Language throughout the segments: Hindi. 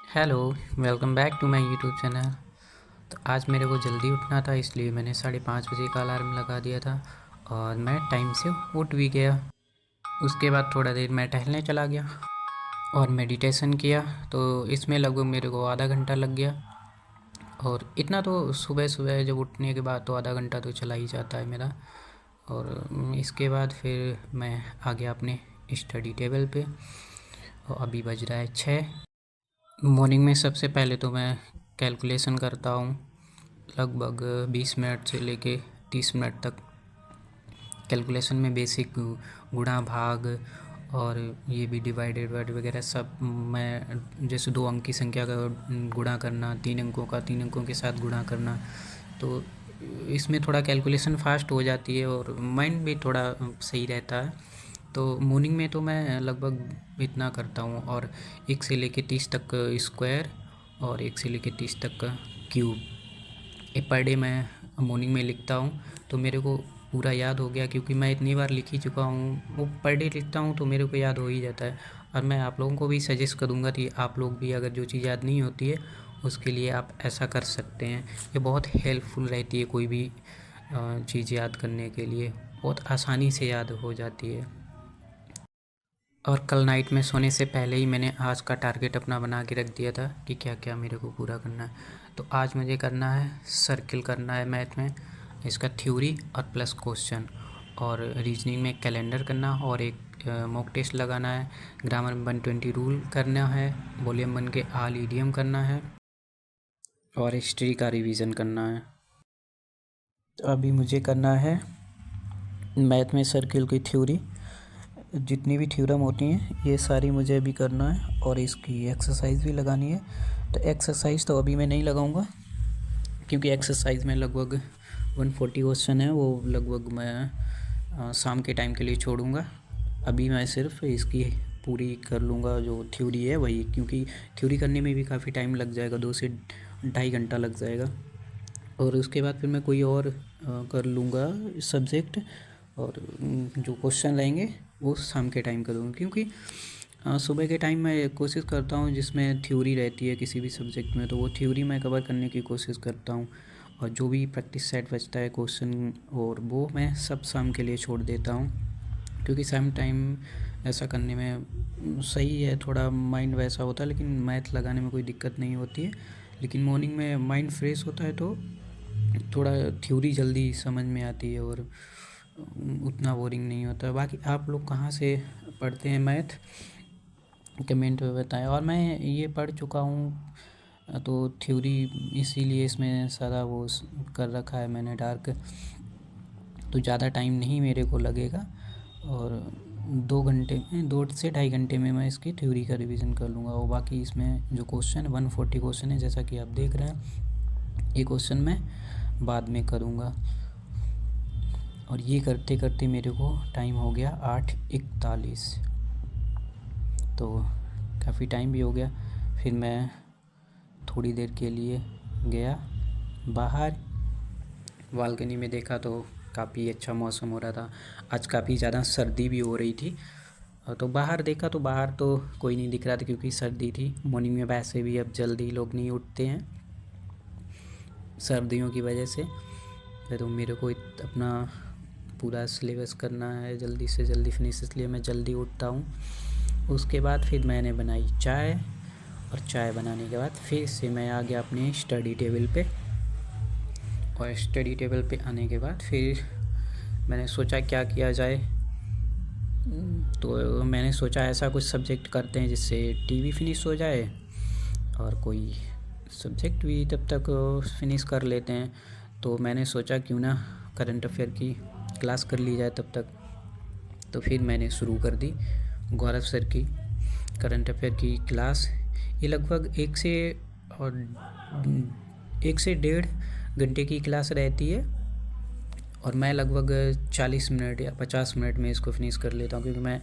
Hello. Welcome back to my YouTube channel. तो आज मेरे को जल्दी उठना था, इसलिए मैंने 5:30 बजे का अलार्म लगा दिया था और मैं टाइम से उठ भी गया। उसके बाद थोड़ा देर मैं टहलने चला गया और मेडिटेशन किया। तो इसमें लगभग मेरे को आधा घंटा लग गया। और इतना तो सुबह सुबह जब उठने के बाद तो आधा घंटा तो चला ही जाता है मेरा। और इसके बाद फिर मैं आ गया अपने स्टडी टेबल पे और अभी बज रहा है 6। मॉर्निंग में सबसे पहले तो मैं कैलकुलेशन करता हूँ लगभग 20 मिनट से लेके 30 मिनट तक। कैलकुलेशन में बेसिक गुणा भाग और ये भी डिवाइडेड वाइड वगैरह सब मैं, जैसे 2 अंक की संख्या का गुणा करना, 3 अंकों का 3 अंकों के साथ गुणा करना, तो इसमें थोड़ा कैलकुलेशन फास्ट हो जाती है और माइंड भी थोड़ा सही रहता है। तो मॉर्निंग में तो मैं लगभग इतना करता हूँ। और 1 से लेके 30 तक स्क्वायर और 1 से लेके 30 तक का क्यूब, ये पर डे मैं मॉर्निंग में लिखता हूँ। तो मेरे को पूरा याद हो गया, क्योंकि मैं इतनी बार लिख ही चुका हूँ। वो पर डे लिखता हूँ तो मेरे को याद हो ही जाता है। और मैं आप लोगों को भी सजेस्ट करूँगा कि आप लोग भी अगर जो चीज़ याद नहीं होती है उसके लिए आप ऐसा कर सकते हैं। ये बहुत हेल्पफुल रहती है, कोई भी चीज़ याद करने के लिए बहुत आसानी से याद हो जाती है। और कल नाइट में सोने से पहले ही मैंने आज का टारगेट अपना बना के रख दिया था कि क्या क्या मेरे को पूरा करना है। तो आज मुझे करना है सर्किल करना है मैथ में, इसका थ्योरी और प्लस क्वेश्चन। और रीजनिंग में कैलेंडर करना और एक मॉक टेस्ट लगाना है। ग्रामर में 120 रूल करना है। वॉल्यूम 1 के आल ईडियम करना है और हिस्ट्री का रिवीजन करना है। तो अभी मुझे करना है मैथ में सर्किल की थ्योरी, जितनी भी थ्योरम होती हैं ये सारी मुझे अभी करना है और इसकी एक्सरसाइज भी लगानी है। तो एक्सरसाइज तो अभी मैं नहीं लगाऊंगा, क्योंकि एक्सरसाइज में लगभग 140 क्वेश्चन है, वो लगभग मैं शाम के टाइम के लिए छोड़ूंगा। अभी मैं सिर्फ इसकी पूरी कर लूँगा जो थ्योरी है वही, क्योंकि थ्योरी करने में भी काफ़ी टाइम लग जाएगा, 2 से ढाई घंटा लग जाएगा। और उसके बाद फिर मैं कोई और कर लूँगा सब्जेक्ट, और जो क्वेश्चन रहेंगे वो शाम के टाइम करूँगा। क्योंकि सुबह के टाइम मैं कोशिश करता हूँ जिसमें थ्योरी रहती है किसी भी सब्जेक्ट में, तो वो थ्योरी मैं कवर करने की कोशिश करता हूँ। और जो भी प्रैक्टिस सेट बचता है क्वेश्चन, और वो मैं सब शाम के लिए छोड़ देता हूँ। क्योंकि शाम टाइम ऐसा करने में सही है, थोड़ा माइंड वैसा होता है, लेकिन मैथ लगाने में कोई दिक्कत नहीं होती है। लेकिन मॉर्निंग में माइंड फ्रेश होता है तो थोड़ा थ्योरी जल्दी समझ में आती है और उतना बोरिंग नहीं होता। बाकी आप लोग कहाँ से पढ़ते हैं मैथ, कमेंट में बताएं। और मैं ये पढ़ चुका हूँ तो थ्योरी इसीलिए इसमें सारा वो कर रखा है मैंने डार्क, तो ज़्यादा टाइम नहीं मेरे को लगेगा। और 2 घंटे में, 2 से ढाई घंटे में मैं इसकी थ्योरी का रिवीजन कर लूँगा। और बाकी इसमें जो क्वेश्चन 140 क्वेश्चन है, जैसा कि आप देख रहे हैं, ये क्वेश्चन मैं बाद में करूँगा। और ये करते करते मेरे को टाइम हो गया 8:41, तो काफ़ी टाइम भी हो गया। फिर मैं थोड़ी देर के लिए गया बाहर, बालकनी में देखा तो काफ़ी अच्छा मौसम हो रहा था। आज काफ़ी ज़्यादा सर्दी भी हो रही थी। तो बाहर देखा तो बाहर तो कोई नहीं दिख रहा था, क्योंकि सर्दी थी। मॉर्निंग में वैसे भी अब जल्दी लोग नहीं उठते हैं सर्दियों की वजह से। तो मेरे को अपना पूरा सिलेबस करना है जल्दी से जल्दी फिनिश, इसलिए मैं जल्दी उठता हूँ। उसके बाद फिर मैंने बनाई चाय, और चाय बनाने के बाद फिर से मैं आ गया अपने स्टडी टेबल पे। और स्टडी टेबल पे आने के बाद फिर मैंने सोचा क्या किया जाए। तो मैंने सोचा ऐसा कुछ सब्जेक्ट करते हैं जिससे टीवी फिनिश हो जाए और कोई सब्जेक्ट भी तब तक फिनिश कर लेते हैं। तो मैंने सोचा क्यों ना करंट अफेयर की क्लास कर ली जाए तब तक। तो फिर मैंने शुरू कर दी गौरव सर की करंट अफेयर की क्लास। ये लगभग 1 से 1.5 घंटे की क्लास रहती है, और मैं लगभग 40 मिनट या 50 मिनट में इसको फिनिश कर लेता हूँ, क्योंकि मैं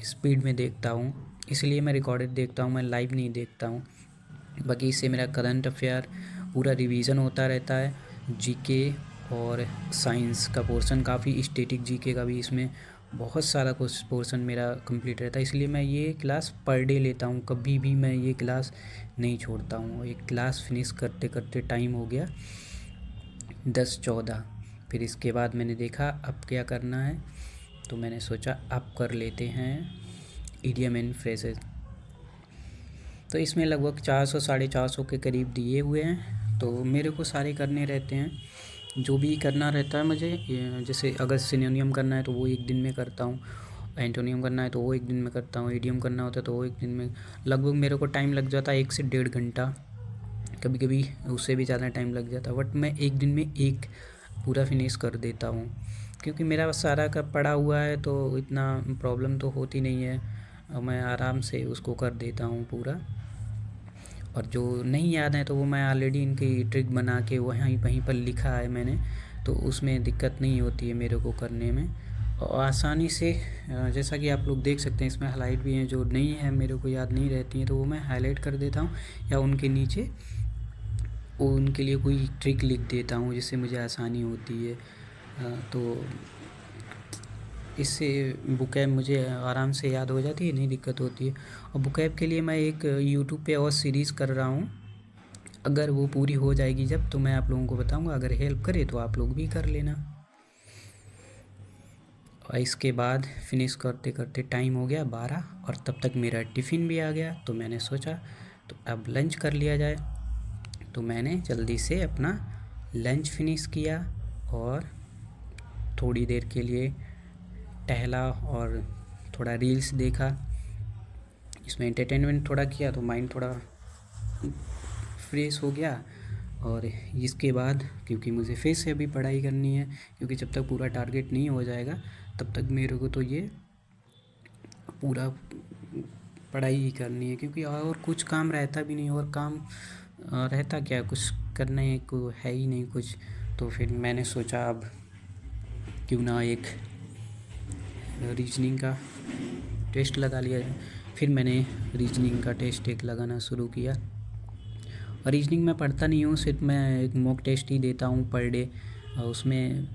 स्पीड में देखता हूँ, इसलिए मैं रिकॉर्डेड देखता हूँ, मैं लाइव नहीं देखता हूँ। बाकी इससे मेरा करंट अफेयर पूरा रिवीजन होता रहता है। जीके और साइंस का पोर्शन काफ़ी, स्टैटिक जीके का भी इसमें बहुत सारा कुछ पोर्शन मेरा कंप्लीट रहता है, इसलिए मैं ये क्लास पर डे लेता हूँ, कभी भी मैं ये क्लास नहीं छोड़ता हूँ। एक क्लास फिनिश करते करते टाइम हो गया 10-14। फिर इसके बाद मैंने देखा अब क्या करना है, तो मैंने सोचा अब कर लेते हैं इडियम एंड फ्रेजेस। तो इसमें लगभग 400 450 के करीब दिए हुए हैं, तो मेरे को सारे करने रहते हैं। जो भी करना रहता है मुझे, जैसे अगर सिनोनियम करना है तो वो एक दिन में करता हूँ, एंटोनियम करना है तो वो एक दिन में करता हूँ, इडियम करना होता है तो वो एक दिन में। लगभग मेरे को टाइम लग जाता है 1 से 1.5 घंटा, कभी कभी उससे भी ज़्यादा टाइम लग जाता है, बट मैं एक दिन में एक पूरा फिनिश कर देता हूँ, क्योंकि मेरा सारा का पड़ा हुआ है तो इतना प्रॉब्लम तो होती नहीं है, मैं आराम से उसको कर देता हूँ पूरा। और जो नहीं याद है तो वो मैं ऑलरेडी इनकी ट्रिक बना के वहीं पर लिखा है मैंने, तो उसमें दिक्कत नहीं होती है मेरे को करने में, और आसानी से। जैसा कि आप लोग देख सकते हैं इसमें हाईलाइट भी हैं, जो नहीं है मेरे को याद नहीं रहती हैं तो वो मैं हाईलाइट कर देता हूँ, या उनके नीचे उनके लिए कोई ट्रिक लिख देता हूँ जिससे मुझे आसानी होती है। तो इससे बुकैब मुझे आराम से याद हो जाती है, नहीं दिक्कत होती है। और बुकैब के लिए मैं एक यूट्यूब पे और सीरीज़ कर रहा हूँ, अगर वो पूरी हो जाएगी जब तो मैं आप लोगों को बताऊँगा, अगर हेल्प करे तो आप लोग भी कर लेना। और इसके बाद फिनिश करते करते टाइम हो गया 12, और तब तक मेरा टिफ़िन भी आ गया, तो मैंने सोचा तो अब लंच कर लिया जाए। तो मैंने जल्दी से अपना लंच फिनिश किया और थोड़ी देर के लिए टहला और थोड़ा रील्स देखा, इसमें एंटरटेनमेंट थोड़ा किया तो माइंड थोड़ा फ्रेश हो गया। और इसके बाद क्योंकि मुझे फिर से अभी पढ़ाई करनी है, क्योंकि जब तक पूरा टारगेट नहीं हो जाएगा तब तक मेरे को तो ये पूरा पढ़ाई ही करनी है, क्योंकि और कुछ काम रहता भी नहीं, और काम रहता क्या, कुछ करने को है ही नहीं कुछ। तो फिर मैंने सोचा अब क्यों ना एक रीजनिंग का टेस्ट लगा लिया जाए। फिर मैंने रीजनिंग का टेस्ट एक लगाना शुरू किया, और रीजनिंग में पढ़ता नहीं हूँ, सिर्फ मैं एक मॉक टेस्ट ही देता हूँ पर डे, उसमें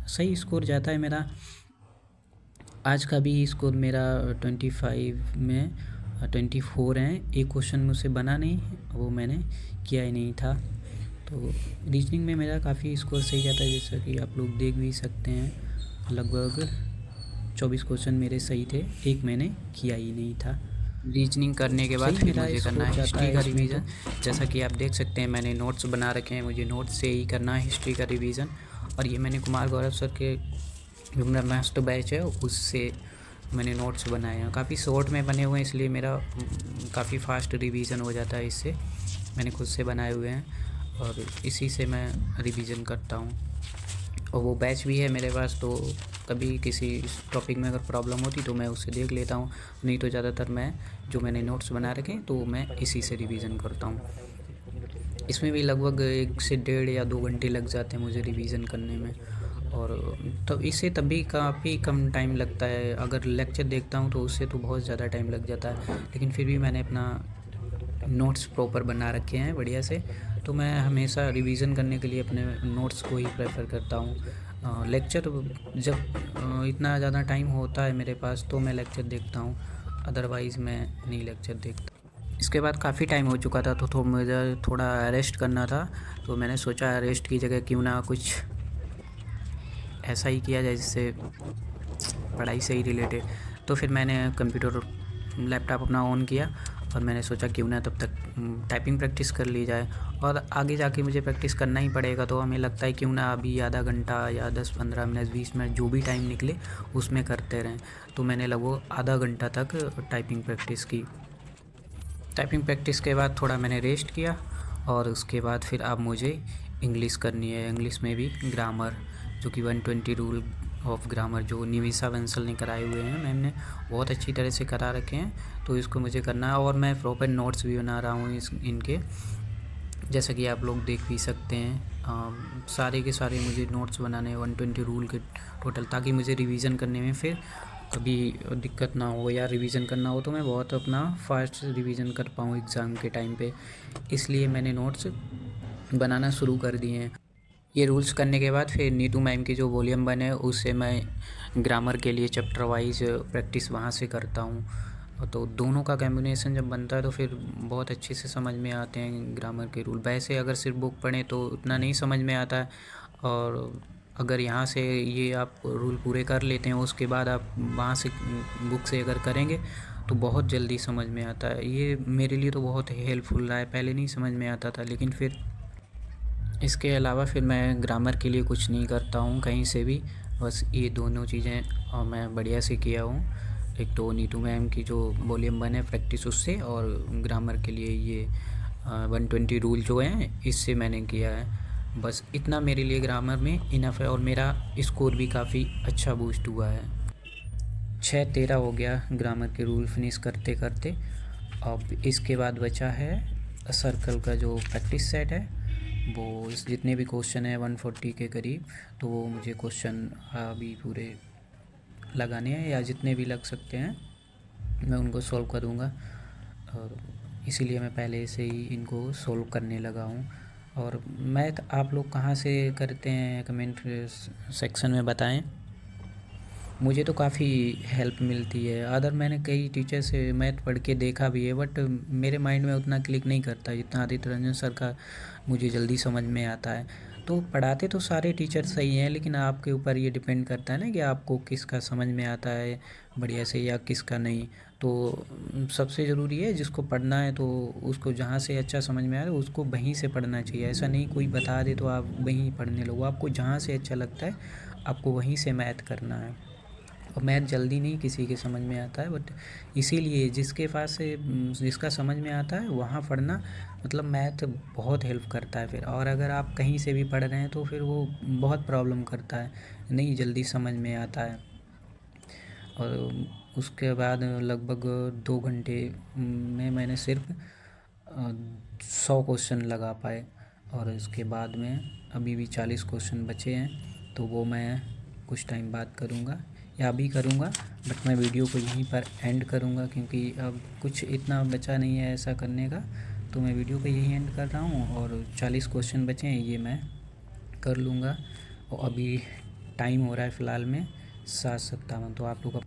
सही स्कोर जाता है मेरा। आज का भी स्कोर मेरा 25 में 24 हैं। एक क्वेश्चन मुझसे बना नहीं, वो मैंने किया ही नहीं था। तो रीजनिंग में मेरा काफ़ी स्कोर सही जाता है, जैसा कि आप लोग देख भी सकते हैं। लगभग 24 क्वेश्चन मेरे सही थे, एक मैंने किया ही नहीं था। रीजनिंग करने के बाद फिर मुझे करना है हिस्ट्री का रिवीजन। जैसा कि आप देख सकते हैं मैंने नोट्स बना रखे हैं, मुझे नोट्स से ही करना है हिस्ट्री का रिवीजन। और ये मैंने कुमार गौरव सर के जो मेरा मास्टर बैच है उससे मैंने नोट्स बनाए हैं, काफ़ी शॉर्ट में बने हुए हैं, इसलिए मेरा काफ़ी फास्ट रिवीजन हो जाता है इससे। मैंने खुद से बनाए हुए हैं और इसी से मैं रिवीजन करता हूँ। और वो बैच भी है मेरे पास, तो कभी किसी टॉपिक में अगर प्रॉब्लम होती तो मैं उससे देख लेता हूँ, नहीं तो ज़्यादातर मैं जो मैंने नोट्स बना रखे हैं तो मैं इसी से रिवीजन करता हूँ। इसमें भी लगभग 1 से 1.5 या 2 घंटे लग जाते हैं मुझे रिवीजन करने में, और तो इससे तब भी काफ़ी कम टाइम लगता है। अगर लेक्चर देखता हूँ तो उससे तो बहुत ज़्यादा टाइम लग जाता है, लेकिन फिर भी मैंने अपना नोट्स प्रॉपर बना रखे हैं बढ़िया से, तो मैं हमेशा रिवीजन करने के लिए अपने नोट्स को ही प्रेफर करता हूँ। लेक्चर जब इतना ज़्यादा टाइम होता है मेरे पास तो मैं लेक्चर देखता हूँ, अदरवाइज़ मैं नहीं लेक्चर देखता। इसके बाद काफ़ी टाइम हो चुका था तो मुझे थोड़ा रेस्ट करना था, तो मैंने सोचा रेस्ट की जगह क्यों ना कुछ ऐसा ही किया जाए जिससे पढ़ाई से ही रिलेटेड। तो फिर मैंने कंप्यूटर लैपटॉप अपना ऑन किया और मैंने सोचा क्यों ना तब तक टाइपिंग प्रैक्टिस कर ली जाए, और आगे जाके मुझे प्रैक्टिस करना ही पड़ेगा, तो हमें लगता है क्यों ना अभी आधा घंटा या 10-15 मिनट 20 मिनट जो भी टाइम निकले उसमें करते रहें। तो मैंने लगभग आधा घंटा तक टाइपिंग प्रैक्टिस की। टाइपिंग प्रैक्टिस के बाद थोड़ा मैंने रेस्ट किया, और उसके बाद फिर अब मुझे इंग्लिश करनी है। इंग्लिश में भी ग्रामर, जो कि 120 रूल ऑफ ग्रामर जो निमिषा बंसल ने कराए हुए हैं, मैम ने बहुत अच्छी तरह से करा रखे हैं, तो इसको मुझे करना है। और मैं प्रॉपर नोट्स भी बना रहा हूँ इनके, जैसा कि आप लोग देख भी सकते हैं। सारे के सारे मुझे नोट्स बनाने हैं 120 रूल के टोटल, ताकि मुझे रिवीजन करने में फिर कभी दिक्कत ना हो, या रिवीजन करना हो तो मैं बहुत अपना फास्ट रिवीजन कर पाऊँ एग्ज़ाम के टाइम पे। इसलिए मैंने नोट्स बनाना शुरू कर दिए हैं। ये रूल्स करने के बाद फिर नीतू मैम की जो वॉल्यूम 1 है उससे मैं ग्रामर के लिए चैप्टर वाइज प्रैक्टिस वहाँ से करता हूँ। तो दोनों का कॉम्बिनेशन जब बनता है तो फिर बहुत अच्छे से समझ में आते हैं ग्रामर के रूल। वैसे अगर सिर्फ बुक पढ़ें तो उतना नहीं समझ में आता है, और अगर यहाँ से ये आप रूल पूरे कर लेते हैं उसके बाद आप वहाँ से बुक से अगर करेंगे तो बहुत जल्दी समझ में आता है। ये मेरे लिए तो बहुत हेल्पफुल रहा है, पहले नहीं समझ में आता था, लेकिन फिर इसके अलावा फिर मैं ग्रामर के लिए कुछ नहीं करता हूँ कहीं से भी। बस ये दोनों चीज़ें मैं बढ़िया से किया हूँ। एक तो नीतू मैम की जो वॉल्यूम 1 है प्रैक्टिस उससे, और ग्रामर के लिए ये 120 रूल जो हैं इससे मैंने किया है। बस इतना मेरे लिए ग्रामर में इनफ है, और मेरा स्कोर भी काफ़ी अच्छा बूस्ट हुआ है। 6-13 हो गया ग्रामर के रूल फिनिश करते करते। अब इसके बाद बचा है सर्कल का जो प्रैक्टिस सेट है, वो इस जितने भी क्वेश्चन है 140 के करीब, तो वो मुझे क्वेश्चन अभी पूरे लगाने हैं, या जितने भी लग सकते हैं मैं उनको सॉल्व करूँगा, और इसीलिए मैं पहले से ही इनको सॉल्व करने लगा हूँ। और मैथ आप लोग कहाँ से करते हैं कमेंट सेक्शन में बताएं। मुझे तो काफ़ी हेल्प मिलती है। अदर मैंने कई टीचर से मैथ पढ़ के देखा भी है, बट मेरे माइंड में उतना क्लिक नहीं करता जितना आदित्य रंजन सर का मुझे जल्दी समझ में आता है। तो पढ़ाते तो सारे टीचर सही हैं, लेकिन आपके ऊपर ये डिपेंड करता है ना कि आपको किसका समझ में आता है बढ़िया से या किसका नहीं। तो सबसे ज़रूरी है जिसको पढ़ना है तो उसको जहाँ से अच्छा समझ में आ रहा है उसको वहीं से पढ़ना चाहिए। ऐसा नहीं कोई बता दे तो आप वहीं पढ़ने लगो, आपको जहाँ से अच्छा लगता है आपको वहीं से मैथ करना है। और मैथ जल्दी नहीं किसी के समझ में आता है, बट इसीलिए जिसके पास से जिसका समझ में आता है वहाँ पढ़ना, मतलब मैथ बहुत हेल्प करता है फिर। और अगर आप कहीं से भी पढ़ रहे हैं तो फिर वो बहुत प्रॉब्लम करता है, नहीं जल्दी समझ में आता है। और उसके बाद लगभग 2 घंटे में मैंने सिर्फ 100 क्वेश्चन लगा पाए, और इसके बाद में अभी भी 40 क्वेश्चन बचे हैं, तो वो मैं कुछ टाइम बाद करूँगा या अभी करूँगा। बट मैं वीडियो को यहीं पर एंड करूँगा क्योंकि अब कुछ इतना बचा नहीं है ऐसा करने का, तो मैं वीडियो को यहीं एंड कर रहा हूँ। और 40 क्वेश्चन बचे हैं ये मैं कर लूँगा। और अभी टाइम हो रहा है फ़िलहाल में 7:57, तो आप लोग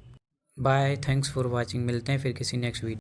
बाय, थैंक्स फॉर वॉचिंग। मिलते हैं फिर किसी नेक्स्ट वीडियो।